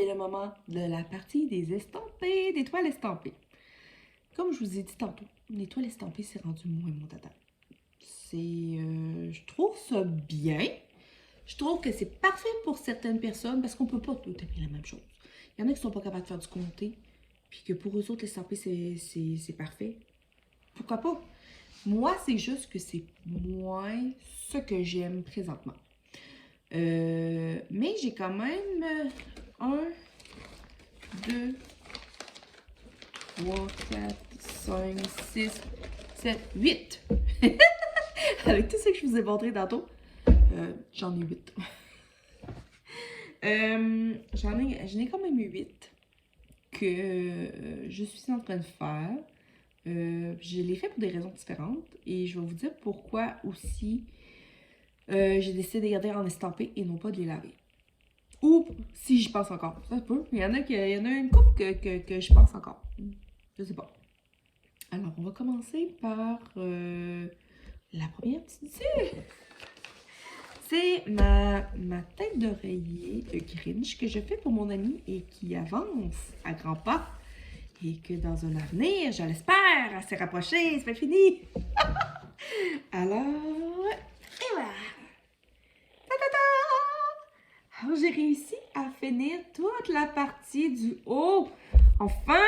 le moment de la partie des estampés, des toiles estampées. Comme je vous ai dit tantôt, les toiles estampées, c'est rendu moins mon dada. Je trouve ça bien. Je trouve que c'est parfait pour certaines personnes parce qu'on peut pas tout aimer la même chose. Il y en a qui sont pas capables de faire du comté, puis que pour eux autres, l'estampé, c'est parfait. Pourquoi pas? Moi, c'est juste que c'est moins ce que j'aime présentement. Mais j'ai quand même 1, 2, 3, 4, 5, 6, 7, 8. Avec tout ce que je vous ai montré tantôt, j'en ai 8. J'en ai quand même 8 que je suis en train de faire. Je l'ai fait pour des raisons différentes et je vais vous dire pourquoi aussi j'ai décidé de les garder en estampé et non pas de les laver. Ou si j'y pense encore. Ça peut. Il y en a une couple que je pense encore. Je sais pas. Alors, on va commencer par la première petite c'est ma tête d'oreiller Grinch que je fais pour mon ami et qui avance à grands pas. Et que dans un avenir, je l'espère, assez rapproché, c'est pas fini. Alors, et voilà. Ta-ta-ta! Alors, j'ai réussi à finir toute la partie du haut. Enfin!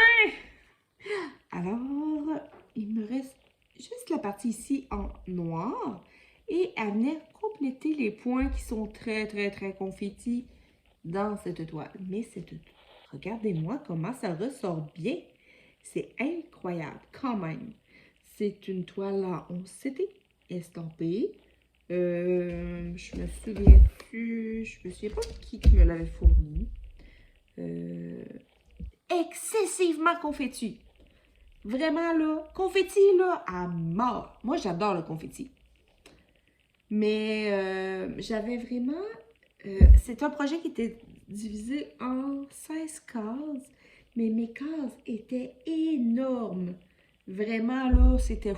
Alors, il me reste juste la partie ici en noir et à venir compléter les points qui sont très, très, très confettis dans cette toile. Mais regardez-moi comment ça ressort bien. C'est incroyable quand même. C'est une toile en 11 CT estampée. Je me souviens pas qui me l'avait fourni. Excessivement confetti. Vraiment là, confetti là à mort. Moi j'adore le confetti. Mais j'avais vraiment... c'est un projet qui était divisé en 16 cases, mais mes cases étaient énormes. Vraiment là, c'était...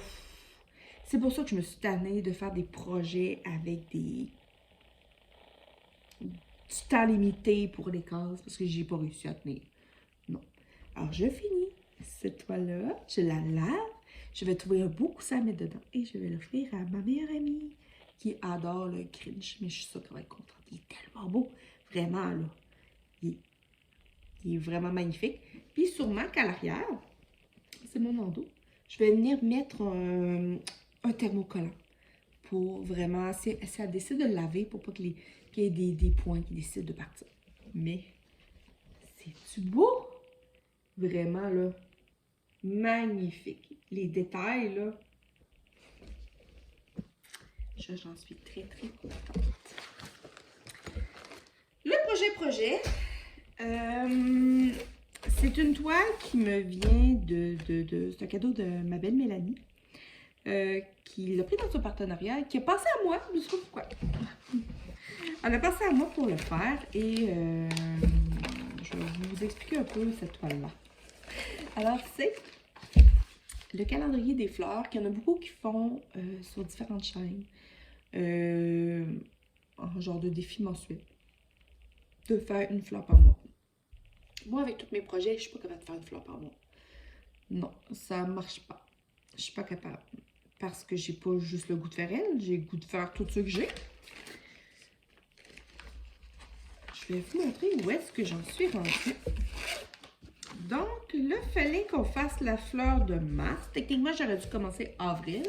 C'est pour ça que je me suis tannée de faire des projets avec du temps limité pour les cases, parce que j'ai pas réussi à tenir. Non. Alors je finis cette toile-là, je la lave, je vais trouver un beau coussin à mettre dedans et je vais l'offrir à ma meilleure amie qui adore le Grinch. Mais je suis sûre qu'elle va être contente. Il est tellement beau. Vraiment, là. Il est vraiment magnifique. Puis sûrement qu'à l'arrière, c'est mon endos, je vais venir mettre un thermocollant pour vraiment, ça décide de le laver pour pas qu'il y ait des points qui décident de partir. Mais c'est-tu beau? Vraiment, là, magnifique. Les détails, là, j'en suis très, très contente. Le projet, c'est une toile qui me vient c'est un cadeau de ma belle Mélanie, qui l'a pris dans son partenariat, qui a pensé à moi, je ne sais pas pourquoi. Elle a pensé à moi pour le faire et je vais vous expliquer un peu cette toile-là. Alors, c'est le calendrier des fleurs, qu'il y en a beaucoup qui font sur différentes chaînes, en genre de défi mensuel, de faire une fleur par mois. Moi, avec tous mes projets, je suis pas capable de faire une fleur par mois. Non, ça marche pas. Je suis pas capable. Parce que j'ai pas juste le goût de faire elle, j'ai le goût de faire tout ce que j'ai. Je vais vous montrer où est-ce que j'en suis rendue. Donc, là, il fallait qu'on fasse la fleur de mars. Techniquement, j'aurais dû commencer avril.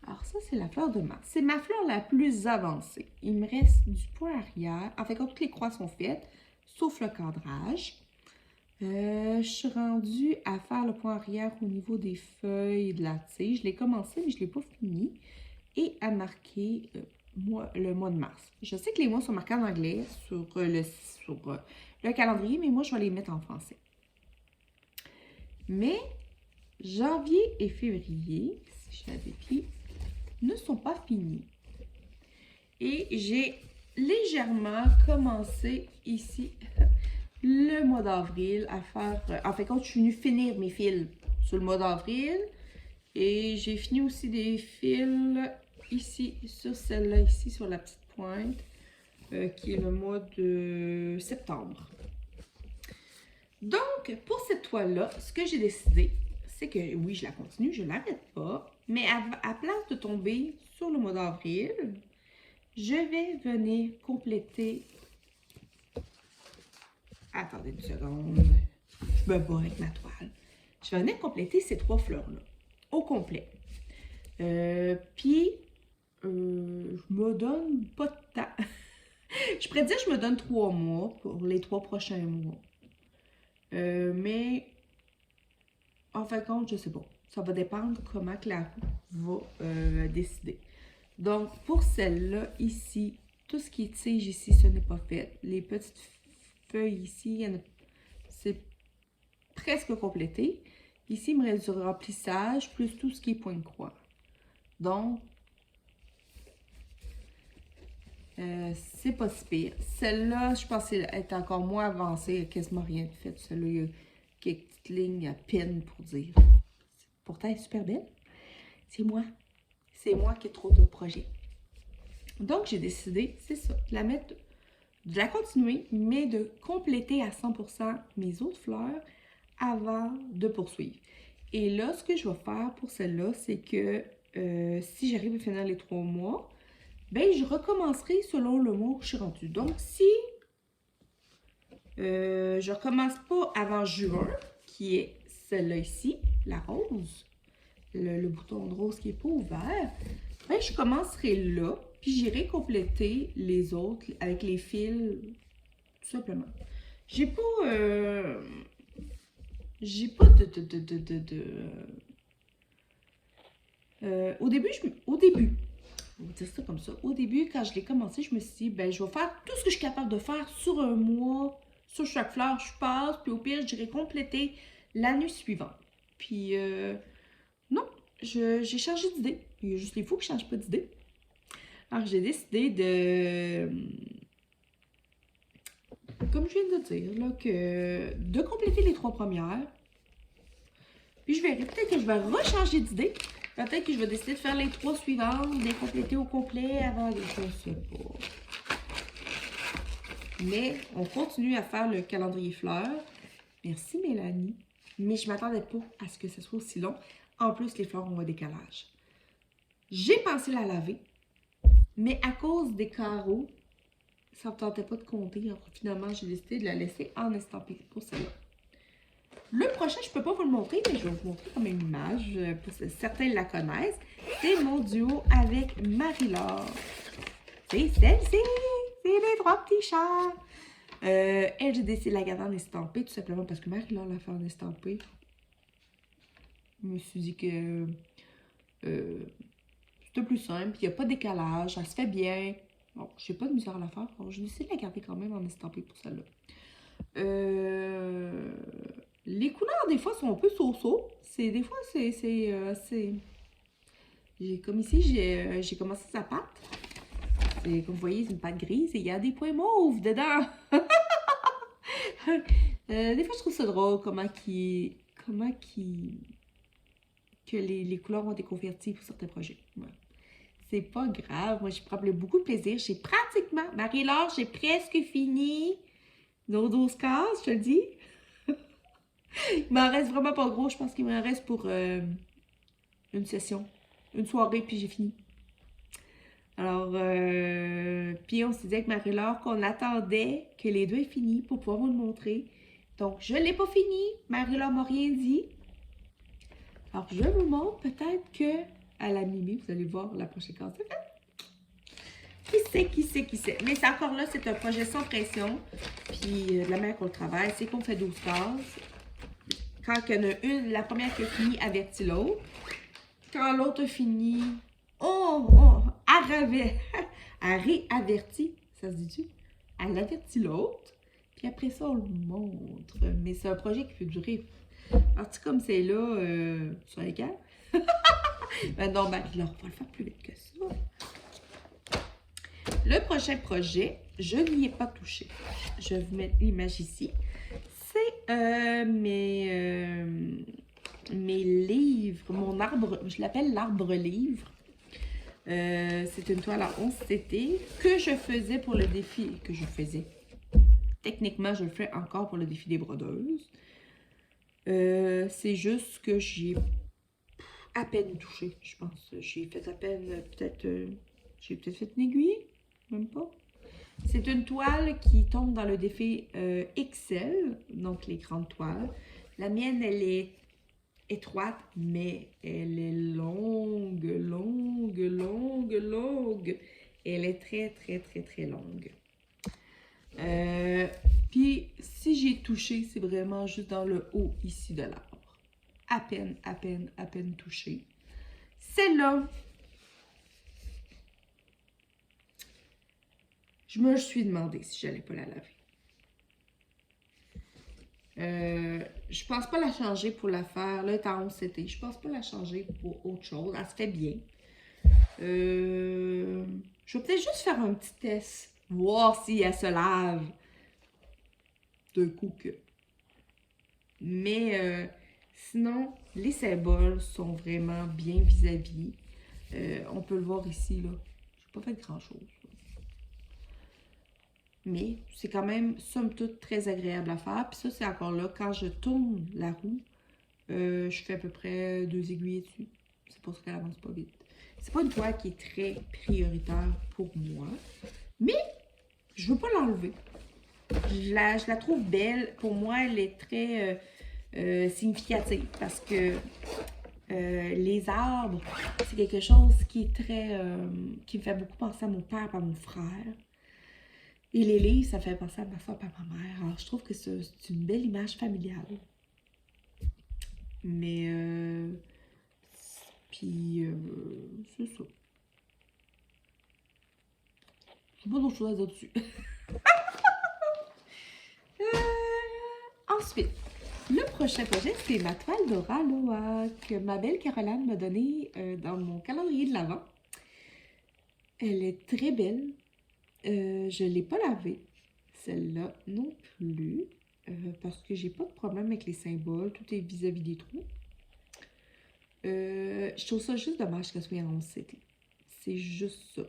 Alors, ça, c'est la fleur de mars. C'est ma fleur la plus avancée. Il me reste du point arrière. En fait, quand toutes les croix sont faites, sauf le cadrage. Je suis rendue à faire le point arrière au niveau des feuilles et de la tige. Je l'ai commencé, mais je ne l'ai pas fini. Et à marquer le mois de mars. Je sais que les mois sont marqués en anglais sur le calendrier, mais moi, je vais les mettre en français. Mais janvier et février, si je l'avais pied, ne sont pas finis. Et j'ai légèrement commencé ici le mois d'avril à faire... en fait, quand je suis venue finir mes fils sur le mois d'avril, et j'ai fini aussi des fils ici, sur celle-là, ici, sur la petite pointe, qui est le mois de septembre. Donc, pour cette toile-là, ce que j'ai décidé, c'est que oui, je la continue, je ne l'arrête pas, mais à place de tomber sur le mois d'avril, je vais venir compléter. Attendez une seconde. Je me bats avec ma toile. Je vais venir compléter ces 3 fleurs-là, au complet. Puis, je me donne pas de temps. Je pourrais dire que je me donne 3 mois pour les 3 prochains mois. Mais, en fin de compte, je sais pas. Ça va dépendre comment que la roue va décider. Donc, pour celle-là, ici, tout ce qui est tige ici, ce n'est pas fait. Les petites feuilles ici, c'est presque complété. Ici, il me reste du remplissage, plus tout ce qui est point de croix. Donc, c'est pas si pire. Celle-là, je pense qu'elle est encore moins avancée. Il n'y a quasiment rien de fait. Celle-là, il y a quelques petites lignes à peine pour dire. Pourtant, elle est super belle. C'est moi. C'est moi qui ai trop de projets. Donc, j'ai décidé, c'est ça, de la continuer, mais de compléter à 100% mes autres fleurs avant de poursuivre. Et là, ce que je vais faire pour celle-là, c'est que si j'arrive à finir les 3 mois, ben je recommencerai selon le mois où je suis rendue. Donc, si je recommence pas avant juin, qui est celle-là ici, la rose, le bouton de rose qui n'est pas ouvert, ben je commencerai là, puis j'irai compléter les autres avec les fils, tout simplement. J'ai pas au début, on va dire ça comme ça. Au début, quand je l'ai commencé, je me suis dit, ben, je vais faire tout ce que je suis capable de faire sur un mois, sur chaque fleur, je passe, puis au pire, j'irai compléter l'année suivante. Puis, non, j'ai changé d'idée. Il y a juste les fous qui ne changent pas d'idée. Alors, j'ai décidé comme je viens de dire, là, de compléter les 3 premières. Puis, je verrai, peut-être que je vais rechanger d'idée. Peut-être que je vais décider de faire les 3 suivantes, de les compléter au complet avant les choses. Je sais pas. Mais on continue à faire le calendrier fleurs. Merci Mélanie. Mais je ne m'attendais pas à ce que ce soit aussi long. En plus, les fleurs ont un décalage. J'ai pensé la laver, mais à cause des carreaux, ça ne me tentait pas de compter. Alors, finalement, j'ai décidé de la laisser en estampée pour celle-là. Le prochain, je ne peux pas vous le montrer, mais je vais vous montrer comme une image. Certains la connaissent. C'est mon duo avec Marie-Laure. C'est celle-ci! C'est les 3 petits chats! Elle, j'ai décidé de la garder en estampée, tout simplement parce que Marie-Laure l'a fait en estampée. Je me suis dit que c'était plus simple, il n'y a pas de décalage, ça se fait bien. Bon, j'ai pas de misère à la faire, alors j'ai décidé de la garder quand même en estampée pour celle-là. Les couleurs, des fois, sont un peu so-so. Des fois, c'est comme ici, j'ai commencé sa pâte. Comme vous voyez, c'est une pâte grise et il y a des points mauves dedans. Des fois, je trouve ça drôle que les couleurs ont été converties pour certains projets. Ouais. C'est pas grave. Moi, j'ai pris beaucoup de plaisir. J'ai pratiquement... Marie-Laure, j'ai presque fini nos 12 cases, je te le dis. Il m'en reste vraiment pas gros. Je pense qu'il m'en reste pour une session. Une soirée, puis j'ai fini. Alors, puis on se disait avec Marie-Laure qu'on attendait que les 2 aient fini pour pouvoir vous le montrer. Donc, je ne l'ai pas fini. Marie-Laure m'a rien dit. Alors, je vous montre peut-être que à la Mimi, vous allez voir la prochaine case. Qui sait. Mais c'est encore là, c'est un projet sans pression. Puis, de la manière qu'on le travaille, c'est qu'on fait 12 cases. Quand il y en a une, la première qui a fini, avertit l'autre. Quand l'autre a fini, elle réavertit. Ça se dit-tu? Elle avertit l'autre. Puis après ça, on le montre. Mais c'est un projet qui peut durer. Parti comme c'est là, sur les cas. Ben non, là, on va le faire plus vite que ça. Le prochain projet, je n'y ai pas touché. Je vais vous mettre l'image ici. C'est mes livres, mon arbre, je l'appelle l'arbre-livre. C'est une toile à 11 CT que je faisais pour le défi, techniquement, je le fais encore pour le défi des brodeuses. C'est juste que j'ai à peine touché, je pense. J'ai fait à peine, peut-être, j'ai peut-être fait une aiguille, même pas. C'est une toile qui tombe dans le défi XL, donc les grandes toiles. La mienne, elle est étroite, mais elle est longue, longue, longue, longue. Elle est très, très, très, très longue. Puis, si j'ai touché, c'est vraiment juste dans le haut ici de l'arbre. À peine, à peine, à peine touché. Celle-là, je me suis demandé si j'allais pas la laver. Je pense pas la changer pour la faire. Là, elle est en 11 CT. Je pense pas la changer pour autre chose. Elle se fait bien. Je vais peut-être juste faire un petit test. Voir si elle se lave. D'un coup que. Mais sinon, les symboles sont vraiment bien vis-à-vis. On peut le voir ici, là. J'ai pas fait grand-chose. Mais c'est quand même, somme toute, très agréable à faire. Puis ça, c'est encore là, quand je tourne la roue, je fais à peu près 2 aiguilles dessus. C'est pour ça qu'elle avance pas vite. C'est pas une toile qui est très prioritaire pour moi. Mais je veux pas l'enlever. Je la trouve belle. Pour moi, elle est très significative parce que les arbres, c'est quelque chose qui est très... qui me fait beaucoup penser à mon père et à mon frère. Et les livres, ça fait penser à ma soeur et à ma mère. Alors, je trouve que c'est une belle image familiale. Mais, puis, c'est ça. Je n'ai pas d'autre chose à dire dessus. Ensuite, le prochain projet, c'est ma toile d'Aura Loa que ma belle Caroline m'a donnée dans mon calendrier de l'Avent. Elle est très belle. Je ne l'ai pas lavée. Celle-là non plus. Parce que j'ai pas de problème avec les symboles. Tout est vis-à-vis des trous. Je trouve ça juste dommage qu'elle soit en 11 CT. C'est juste ça.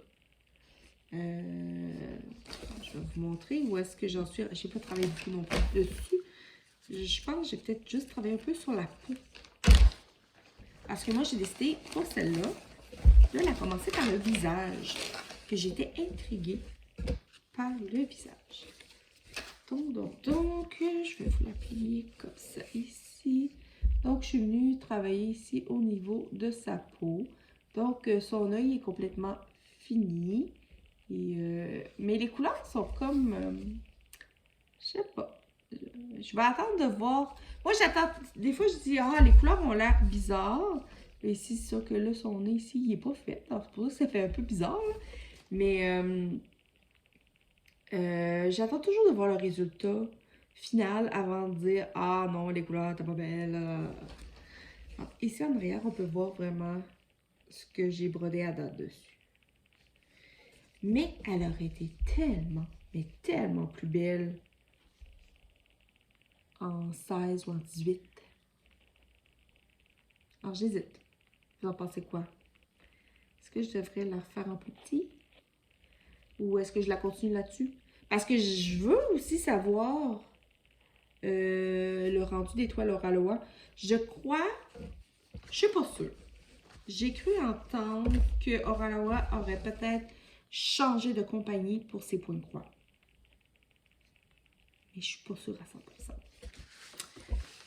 Je vais vous montrer où est-ce que j'en suis. J'ai pas travaillé beaucoup non plus dessus. Je pense que j'ai peut-être juste travaillé un peu sur la peau. Parce que moi, j'ai décidé pour celle-là. Là, elle a commencé par le visage. Que j'étais intriguée par le visage. Donc, je vais vous l'appliquer comme ça ici. Donc, je suis venue travailler ici au niveau de sa peau. Donc, son œil est complètement fini. Et, mais les couleurs sont comme... je sais pas. Je vais attendre de voir. Moi, j'attends... Des fois, je dis, ah, les couleurs ont l'air bizarres. Et ici, c'est sûr que là, son nez ici, il n'est pas fait. Alors, c'est pour ça que ça fait un peu bizarre. Là. Mais... j'attends toujours de voir le résultat final avant de dire « Ah non, les couleurs, t'es pas belle. » Ici en arrière, on peut voir vraiment ce que j'ai brodé à date dessus. Mais elle aurait été tellement, mais tellement plus belle en 16 ou en 18. Alors j'hésite. Vous en pensez quoi? Est-ce que je devrais la faire en plus petit? Ou est-ce que je la continue là-dessus? Parce que je veux aussi savoir le rendu des toiles Aura Loa. Je crois, je suis pas sûre. J'ai cru entendre que Aura Loa aurait peut-être changé de compagnie pour ses points de croix. Mais je suis pas sûre à 100%.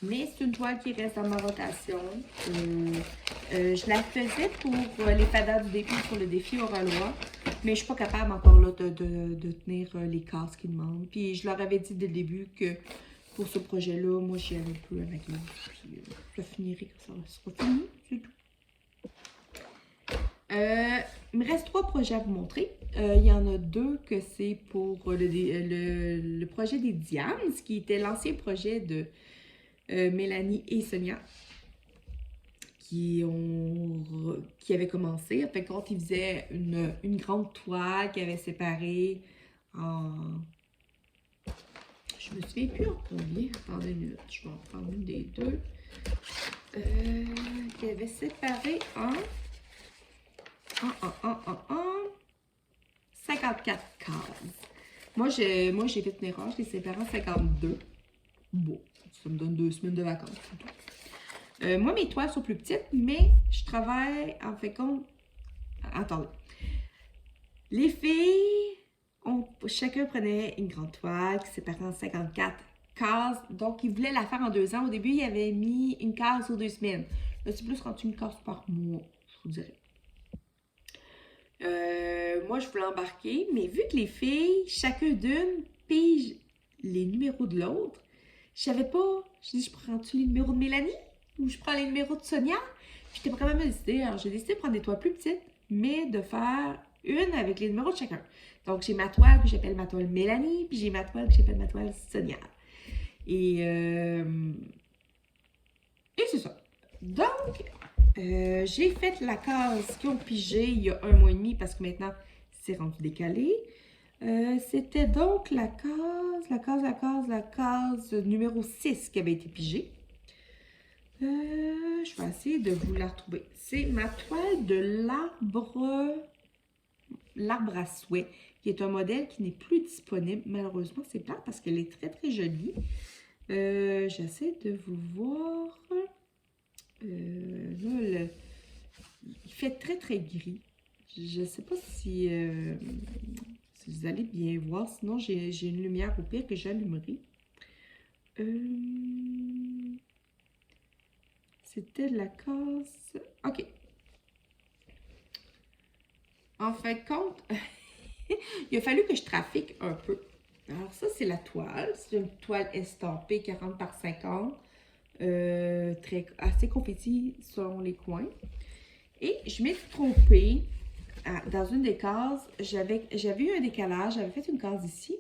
Mais c'est une toile qui reste dans ma rotation. Je la faisais pour les fadas du défi, pour le défi Aura Loa. Mais je suis pas capable encore là de tenir les cases qu'ils demandent. Puis je leur avais dit dès le début que pour ce projet-là, moi j'y allais un peu à ma game. Puis je finirai quand ça sera fini, c'est tout. Il me reste 3 projets à vous montrer. Il y en a 2 que c'est pour le projet des Dianes, qui était l'ancien projet de Mélanie et Sonia. Qui avait commencé. En fait, quand ils faisaient une grande toile qui avait séparé en... Je me souviens plus en combien. Attendez une minute, je vais en prendre une des deux. Qui avait séparé en 54 cases. Moi, j'ai fait une erreur, je les séparé en 52. Bon, ça me donne 2 semaines de vacances plutôt. Moi, mes toiles sont plus petites, mais je travaille en fait compte. Attendez. Les filles, chacun prenait une grande toile qui séparait en 54 cases. Donc, ils voulaient la faire en 2 ans. Au début, ils avaient mis une case aux 2 semaines. Là, c'est plus rendu une case par mois, je vous dirais. Moi, je voulais embarquer, mais vu que les filles, chacun d'une, pige les numéros de l'autre, je savais pas. Je dis, je prends-tu les numéros de Mélanie ou je prends les numéros de Sonia? Puis j'étais pas quand même décidée. Alors, j'ai décidé de prendre des toiles plus petites, mais de faire une avec les numéros de chacun. Donc, j'ai ma toile que j'appelle ma toile Mélanie, puis j'ai ma toile que j'appelle ma toile Sonia. Et c'est ça. Donc, j'ai fait la case qu'ils ont pigé il y a 1 mois et demi parce que maintenant, c'est rendu décalé. C'était donc la case numéro 6 qui avait été pigée. Je vais essayer de vous la retrouver. C'est ma toile de l'arbre à souhait, qui est un modèle qui n'est plus disponible. Malheureusement, c'est plate parce qu'elle est très, très jolie. J'essaie de vous voir. Là, il fait très, très gris. Je ne sais pas si vous allez bien voir. Sinon, j'ai une lumière au pire que j'allumerai. C'était de la case... OK. En fin de compte, il a fallu que je trafique un peu. Alors ça, c'est la toile. C'est une toile estampée 40 par 50. Assez confetti selon les coins. Et je m'étais trompée dans une des cases. J'avais eu un décalage. J'avais fait une case ici.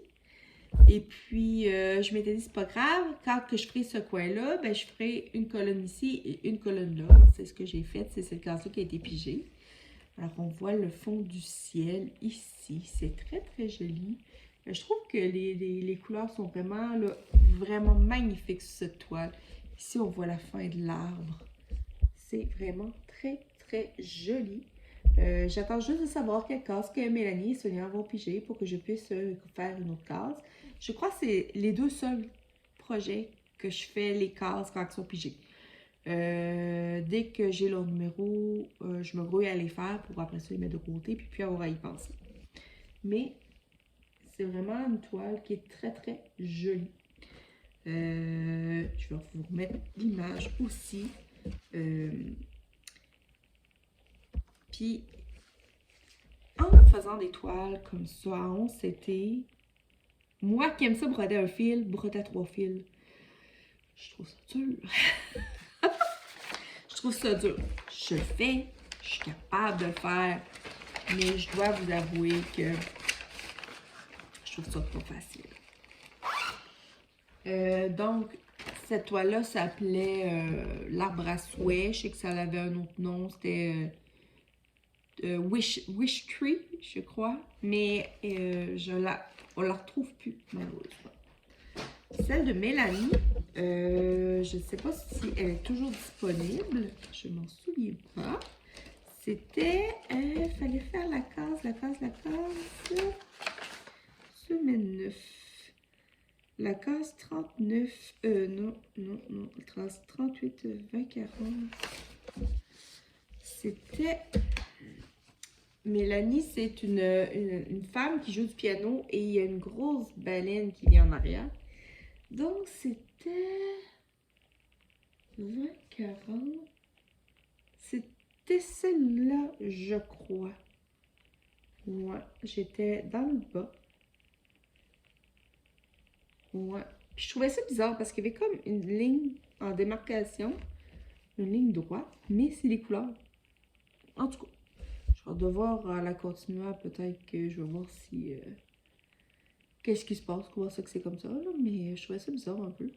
Et puis, je m'étais dit, c'est pas grave. Quand que je ferai ce coin-là, ben, je ferai une colonne ici et une colonne là. C'est ce que j'ai fait. C'est cette case-là qui a été pigée. Alors, on voit le fond du ciel ici. C'est très, très joli. Je trouve que les couleurs sont vraiment, là, vraiment magnifiques sur cette toile. Ici, on voit la fin de l'arbre. C'est vraiment très, très joli. J'attends juste de savoir quelle case que Mélanie et Sonia vont piger pour que je puisse faire une autre case. Je crois que c'est les 2 seuls projets que je fais les cases quand elles sont pigées. Dès que j'ai leur numéro, je me grouille à les faire pour après ça les mettre de côté puis avoir à y penser. Mais c'est vraiment une toile qui est très très jolie. Je vais vous remettre l'image aussi. Puis en faisant des toiles comme ça, on s'était... Moi qui aime ça broder un fil, broder à 3 fils. Je trouve ça dur. Je trouve ça dur. Je le fais, je suis capable de le faire, mais je dois vous avouer que je trouve ça pas facile. Donc, cette toile-là s'appelait l'arbre à souhait. Je sais que ça avait un autre nom, c'était Wish Tree, je crois, mais on la retrouve plus, malheureusement. Celle de Mélanie, je ne sais pas si elle est toujours disponible. Je m'en souviens pas. C'était... Il fallait faire la case. Semaine 9. La case 39. Non. Case 38, 20, 40. C'était... Mélanie, c'est une femme qui joue du piano et il y a une grosse baleine qui vient en arrière. Donc, c'était 20, 40. C'était celle-là, je crois. Ouais, j'étais dans le bas. Ouais. Puis je trouvais ça bizarre parce qu'il y avait comme une ligne en démarcation. Une ligne droite, mais c'est les couleurs. En tout cas, je vais devoir la continuer. Peut-être que je vais voir si... qu'est-ce qui se passe, comment ça que c'est comme ça, là, mais je trouvais ça bizarre un peu.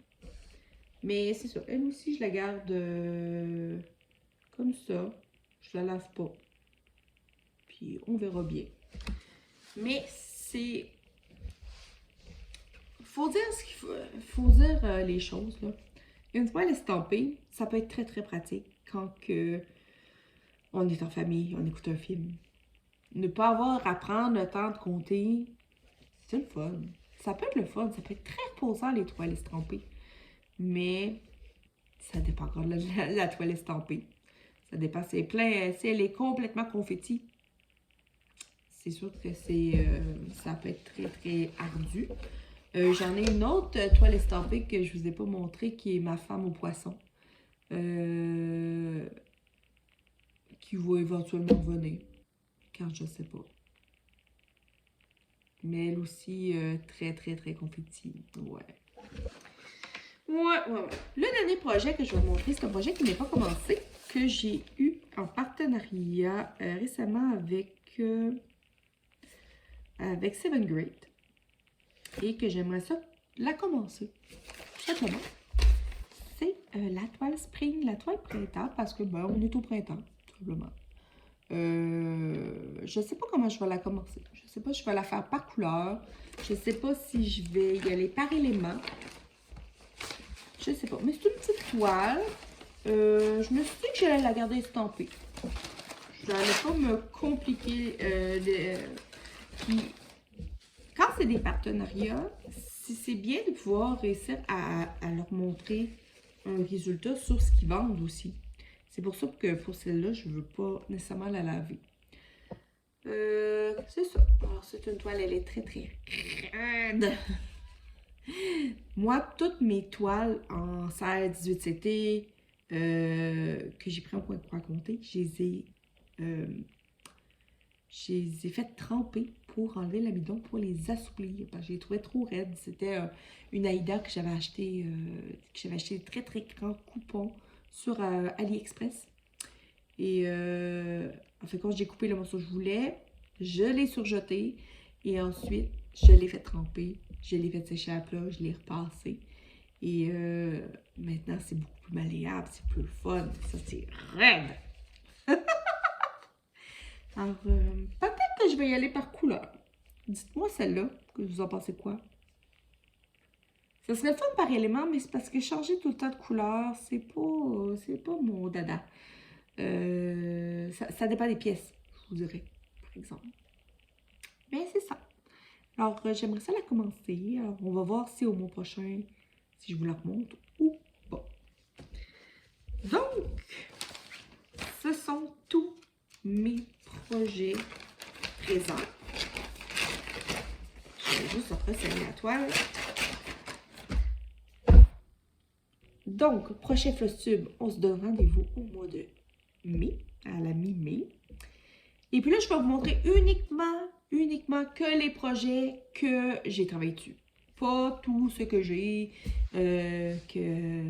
Mais c'est ça, elle aussi, je la garde comme ça. Je la lave pas. Puis on verra bien. Mais c'est... Faut dire ce qu'il faut dire les choses, là. Une toile estampée, ça peut être très très pratique quand on est en famille, on écoute un film. Ne pas avoir à prendre le temps de compter, c'est le fun. Ça peut être le fun, ça peut être très reposant les toiles estampées. Mais ça dépend encore de la toile estampée. Ça dépend, c'est plein, si elle est complètement confetti, c'est sûr que ça peut être très, très ardu. J'en ai une autre toile estampée que je ne vous ai pas montrée, qui est ma femme au poisson. Qui va éventuellement venir, quand je ne sais pas. Mais elle aussi, très, très, très confetti. Ouais. Ouais. Le dernier projet que je vais vous montrer, c'est un projet qui n'est pas commencé, que j'ai eu en partenariat récemment avec Seven Great et que j'aimerais ça la commencer. Tout simplement. C'est la toile spring, la toile printemps, parce que ben, on est au printemps, tout simplement. Je sais pas comment je vais la commencer. Je sais pas si je vais la faire par couleur. Je sais pas si je vais y aller par élément. Je sais pas. Mais c'est une petite toile. Je me suis dit que j'allais la garder estampée. Je n'allais pas me compliquer. Puis, quand c'est des partenariats, c'est bien de pouvoir réussir à leur montrer un résultat sur ce qu'ils vendent aussi. C'est pour ça que pour celle-là, je ne veux pas nécessairement la laver. C'est ça. Alors, c'est une toile, elle est très, très raide. Moi, toutes mes toiles en 16, 18 CT que j'ai pris en point de croix compter, je les ai fait tremper pour enlever l'amidon, pour les assouplir. Parce que je les trouvais trop raides. C'était une Aïda que j'avais acheté très, très grand coupon sur AliExpress. Et en fait, quand j'ai coupé le morceau que je voulais, je l'ai surjeté et ensuite, je l'ai fait tremper, je l'ai fait sécher à plat, je l'ai repassé. Et maintenant, c'est beaucoup plus malléable, c'est plus le fun. Ça, c'est raide! Alors, peut-être que je vais y aller par couleur. Dites-moi celle-là, que vous en pensez quoi? Ça serait fun par élément, mais c'est parce que changer tout le temps de couleur, c'est pas mon dada. Ça dépend des pièces, je vous dirais, par exemple. Mais c'est ça. Alors, j'aimerais ça la commencer. Alors, on va voir si au mois prochain, si je vous la remonte ou pas. Donc, ce sont tous mes projets présents. Je vais juste resserrer la toile. Donc, prochain Flosstube, on se donne rendez-vous au mois de mai, à la mi-mai. Et puis là, je vais vous montrer uniquement que les projets que j'ai travaillé dessus. Pas tout ce que j'ai, que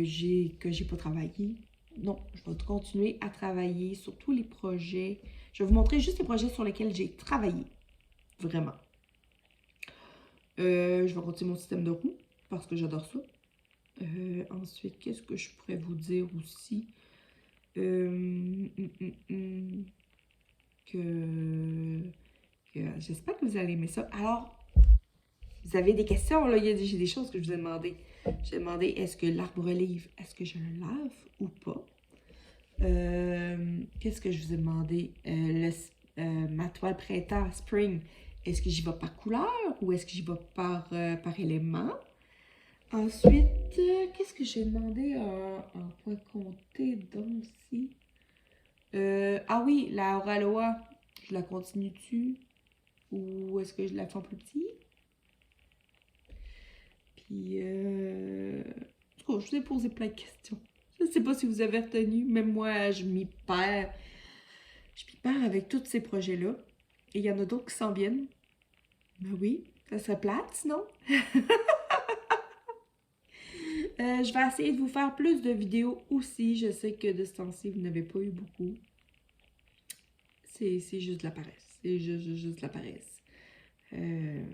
j'ai pas travaillé. Non, je vais continuer à travailler sur tous les projets. Je vais vous montrer juste les projets sur lesquels j'ai travaillé. Vraiment. Je vais continuer mon système de roue parce que j'adore ça. Ensuite, qu'est-ce que je pourrais vous dire aussi? J'espère que vous allez aimer ça. Alors, vous avez des questions, là, j'ai des choses que je vous ai demandé. J'ai demandé, est-ce que l'arbre livre, est-ce que je le lave ou pas? Qu'est-ce que je vous ai demandé? Ma toile printemps, spring, est-ce que j'y vais par couleur ou est-ce que j'y vais par élément? Ensuite, qu'est-ce que j'ai demandé en point compté donc aussi? Ah oui, la Oraloa, je la continue dessus ou est-ce que je la fais en plus petit? Puis, en tout cas, je vous ai posé plein de questions. Je ne sais pas si vous avez retenu, même moi, je m'y perds. Je m'y perds avec tous ces projets-là. Et il y en a d'autres qui s'en viennent. Ben oui, ça serait plate, sinon. Je vais essayer de vous faire plus de vidéos aussi. Je sais que de ce temps-ci, vous n'avez pas eu beaucoup. C'est juste de la paresse. C'est juste de la paresse. C'est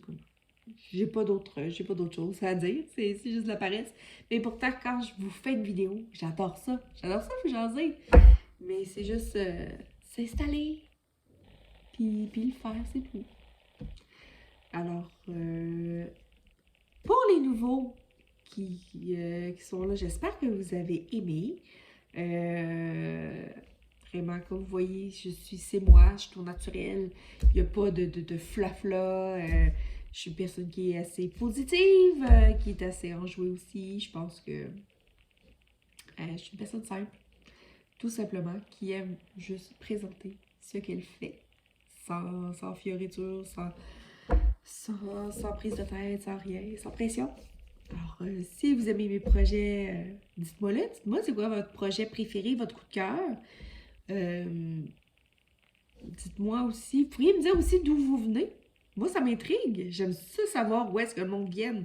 comme... J'ai pas d'autre chose à dire. C'est juste de la paresse. Mais pourtant, quand je vous fais une vidéo, j'adore ça. J'adore ça, vous jaser. Mais c'est juste s'installer. Puis le faire, c'est tout. Alors, pour les nouveaux qui sont là, j'espère que vous avez aimé. Vraiment, comme vous voyez, c'est moi, je suis tout naturel. Il n'y a pas de flafla. Je suis une personne qui est assez positive, qui est assez enjouée aussi. Je pense que je suis une personne simple, tout simplement, qui aime juste présenter ce qu'elle fait, sans fioriture, sans prise de tête, sans rien, sans pression. Alors, si vous aimez mes projets, dites-moi-le. Dites-moi, c'est quoi votre projet préféré, votre coup de cœur? Dites-moi aussi. Vous pourriez me dire aussi d'où vous venez. Moi, ça m'intrigue. J'aime ça savoir où est-ce que le monde vient.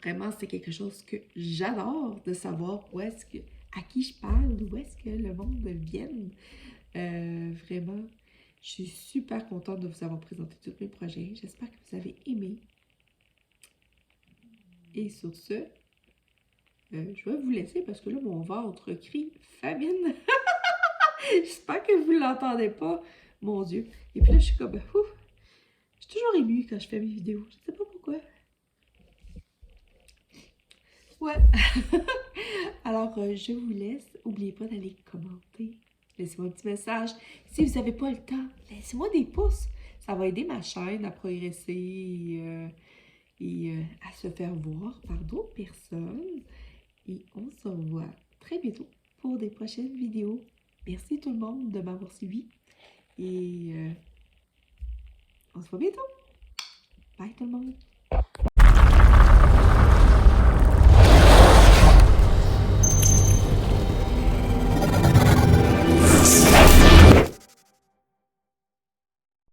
Vraiment, c'est quelque chose que j'adore de savoir où est-ce que, à qui je parle, d'où est-ce que le monde vient. Vraiment, je suis super contente de vous avoir présenté tous mes projets. J'espère que vous avez aimé. Et sur ce, je vais vous laisser parce que là, mon ventre crie famine. J'espère que vous ne l'entendez pas. Mon Dieu. Et puis là, je suis comme, ouf, je suis toujours émue quand je fais mes vidéos. Je ne sais pas pourquoi. Ouais. Alors, je vous laisse. N'oubliez pas d'aller commenter. Laissez-moi un petit message. Si vous n'avez pas le temps, laissez-moi des pouces. Ça va aider ma chaîne à progresser et à se faire voir par d'autres personnes. Et on se revoit très bientôt pour des prochaines vidéos. Merci tout le monde de m'avoir suivi. Et on se voit bientôt. Bye tout le monde.